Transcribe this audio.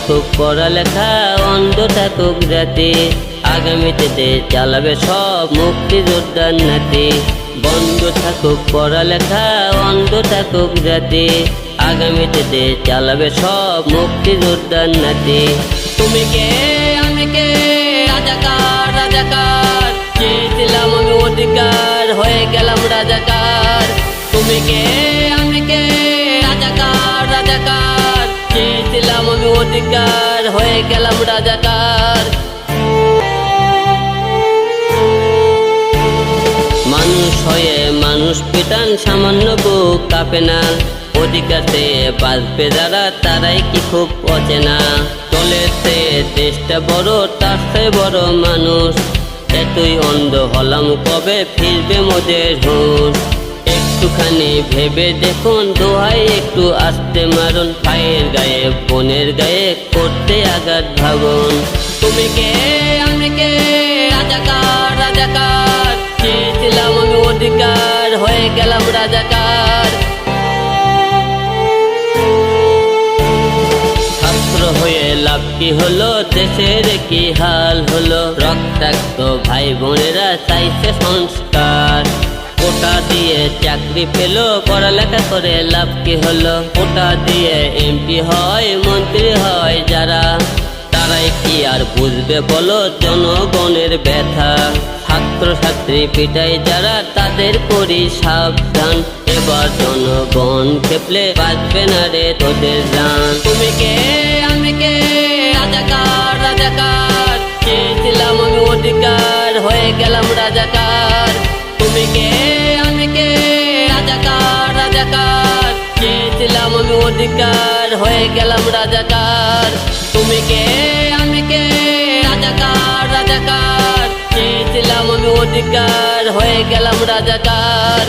থাকুক পড়ালেখা, অন্ধ থাকুক জাতি, আগামীতে দেশ চালাবে সব মুক্তিযোদ্ধার নাতি। বন্ধ থাকুক পড়ালেখা, অন্ধ থাকুক জাতি, আগামীতে দেশ চালাবে সব মুক্তিযোদ্ধার নাতি। তুমি কে আমি কে, রাজাকার রাজাকার, চেয়েছিলাম আমি অধিকার, হয়ে গেলাম রাজাকার। তুমি কে আমি কে, রাজাকার রাজাকার, চেয়েছিলাম আমি অধিকার, হয়ে গেলাম রাজাকার। মানুষ হয়ে মানুষ পিটান, সামান্য বুক কাঁপে না, অধিকার চেয়ে বাঁচবে যারা তারাই কি খুব অচেনা। চলেছে দেশটা বড়, তার চেয়ে বড় মানুষ, এতই অন্ধ হলাম কবে ফিরবে মোদের হুঁশ। একটুখানি ভেবে দেখুন, দোহাই একটু আস্তে মারুন, ভাইয়ের গায়ে বোনের গায়ে করতে আঘাত ভাবুন। তুমি কে আমি কে, রাজাকার রাজাকার, চেয়েছিলাম আমি অধিকার, হয়ে গেলাম রাজাকার। ছাত্র হয়ে লাভ কি হলো, দেশের কি হাল হলো, রক্তাক্ত ভাই বোনেরা চাইছে সংস্কার। কোটা দিয়ে চাকরি পেলো, পড়ালেখা করে লাভ কি হলো, কোটা দিয়ে এমপি হয় মন্ত্রী হয় যারা, তারাই কি আর বুঝবে বলো জনগণের ব্যথা। ছাত্র ছাত্রী পিটাই যারা, তাদের করি সাবধান, এবার জনগণ খেপলে বাঁচবে না রে তোদের জান। তুমি কে আমি কে, রাজাকার রাজাকার, চেয়েছিলাম আমি অধিকার, হয়ে গেলাম রাজাকার। তুমি কে আমি কে, রাজাকার রাজাকার, চেয়েছিলাম আমি অধিকার, হয়ে গেলাম রাজাকার। তুমি কে আমি কে, রাজাকার রাজাকার, চেয়েছিলাম আমি অধিকার, হয়ে গেলাম রাজাকার।